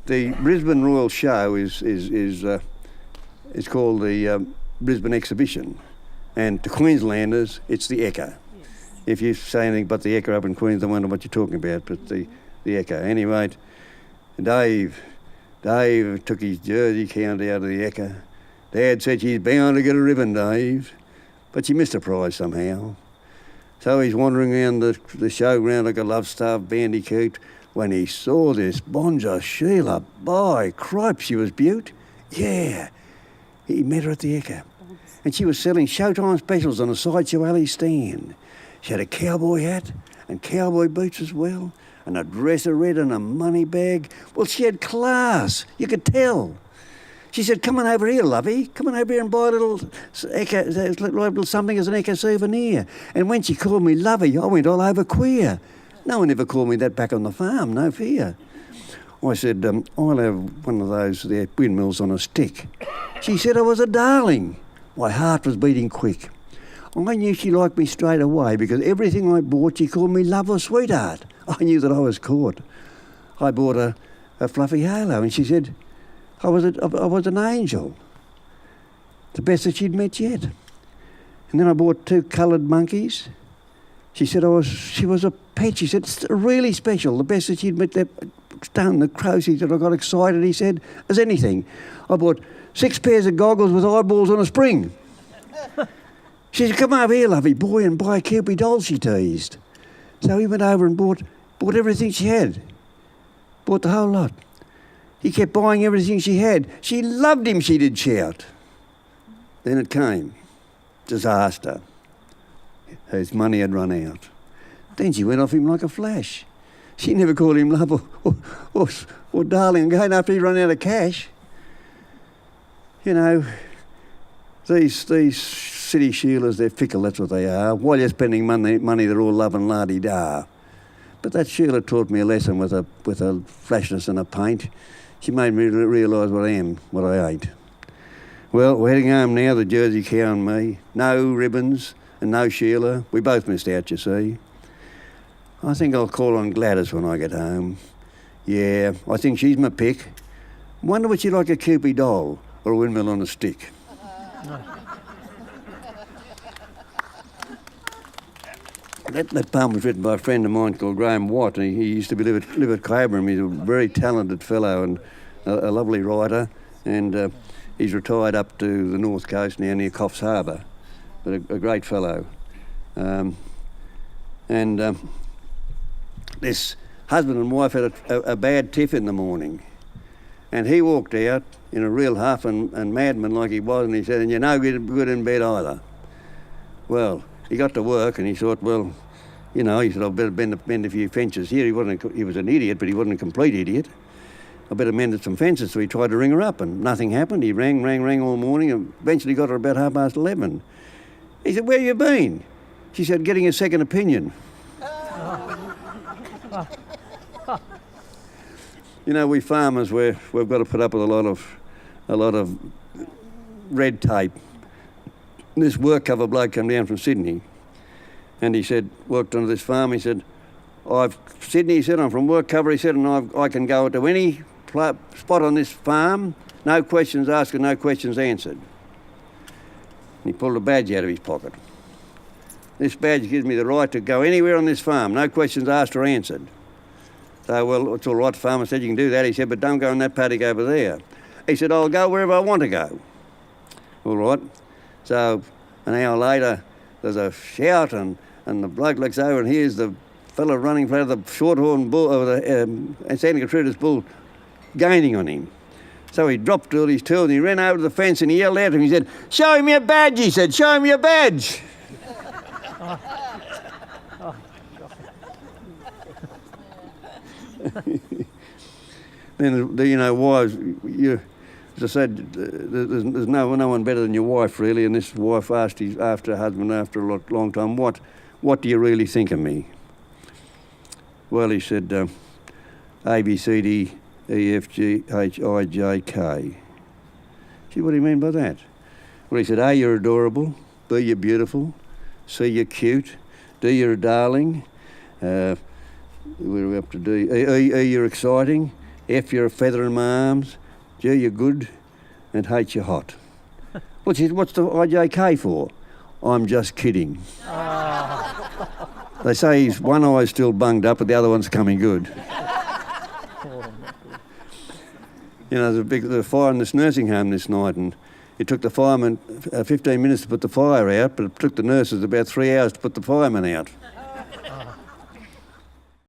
The Brisbane Royal Show is called the Brisbane Exhibition, and to Queenslanders, it's the Ekka. Yes. If you say anything but the Ekka up in Queensland, I wonder what you're talking about, but the Ekka. Anyway, Dave took his jersey count out of the Ekka. Dad said she's bound to get a ribbon, Dave, but she missed a prize somehow. So he's wandering around the showground like a love-starved bandicoot when he saw this Bonja Sheila. By cripe, she was beaut. Yeah, he met her at the Ekka. And she was selling Showtime specials on a Sideshow Alley stand. She had a cowboy hat and cowboy boots as well, and a dress of red and a money bag. Well, she had class, you could tell. She said, come on over here, lovey. Come on over here and buy a little something as an Ekka souvenir. And when she called me lovey, I went all over queer. No one ever called me that back on the farm, no fear. I said, I'll have one of those there windmills on a stick. She said I was a darling. My heart was beating quick. I knew she liked me straight away because everything I bought, she called me love or sweetheart. I knew that I was caught. I bought a fluffy halo and she said I was an angel. The best that she'd met yet. And then I bought 2 coloured monkeys. She said she was a pet. She said, it's really special. The best that she'd met. That Stone the crow, she said, I got excited, he said, as anything. I bought 6 pairs of goggles with eyeballs on a spring. She said, come over here, lovey boy, and buy a Kewpie doll, she teased. So he went over and bought everything she had. Bought the whole lot. He kept buying everything she had. She loved him, she did shout. Then it came. Disaster. His money had run out. Then she went off him like a flash. She never called him love or darling again after he run out of cash. You know, these city Sheilas, they're fickle, that's what they are. While you're spending money they're all love and la-di-da. But that Sheila taught me a lesson with a flashness and a paint. She made me realise what I am, what I ain't. Well, we're heading home now, the Jersey cow and me. No ribbons and no Sheila. We both missed out, you see. I think I'll call on Gladys when I get home. Yeah, I think she's my pick. Wonder would she like a Kewpie doll or a windmill on a stick? That poem was written by a friend of mine called Graham Watt, and he used to live at Claiborne. He's a very talented fellow and a lovely writer, and he's retired up to the north coast now near Coffs Harbour, but a great fellow. This husband and wife had a bad tiff in the morning, and he walked out in a real huff and madman like he was, and he said, and you're no good in bed either. Well, he got to work and he thought, well, you know, he said, I'd better bend a few fences here. He was an idiot, but he wasn't a complete idiot. I better mend some fences. So he tried to ring her up and nothing happened. He rang all morning and eventually got her about 11:30. He said, where you been? She said, getting a second opinion. You know, we farmers, we've got to put up with a lot of red tape. This work cover bloke came down from Sydney and he said, worked on this farm, he said, Sydney, he said, I'm from work cover, he said, and I can go to any spot on this farm, no questions asked and no questions answered. And he pulled a badge out of his pocket. This badge gives me the right to go anywhere on this farm, no questions asked or answered. So, well, it's all right, the farmer said, you can do that. He said, but don't go in that paddock over there. He said, I'll go wherever I want to go. All right. So an hour later, there's a shout and the bloke looks over and here's the fellow running for the shorthorn bull, or the Santa Gertrudis bull, gaining on him. So he dropped all his tools and he ran over to the fence and he yelled out to him. He said, show him your badge, he said, show him your badge. Then, you know, wives, as I said, there's no one better than your wife, really, and this wife asked after her husband after a long time, what do you really think of me? Well, he said, A, B, C, D, E, F, G, H, I, J, K. See, what do you mean by that? Well, he said, A, you're adorable, B, you're beautiful, C, you're cute, D, you're a darling, where are we up to D? E, you're exciting, F, you're a feather in my arms. G, you're good. And H, you're hot. Well, she said, what's the IJK for? I'm just kidding. They say one eye's still bunged up, but the other one's coming good. You know, there's a fire in this nursing home this night, and it took the firemen 15 minutes to put the fire out, but it took the nurses about 3 hours to put the firemen out.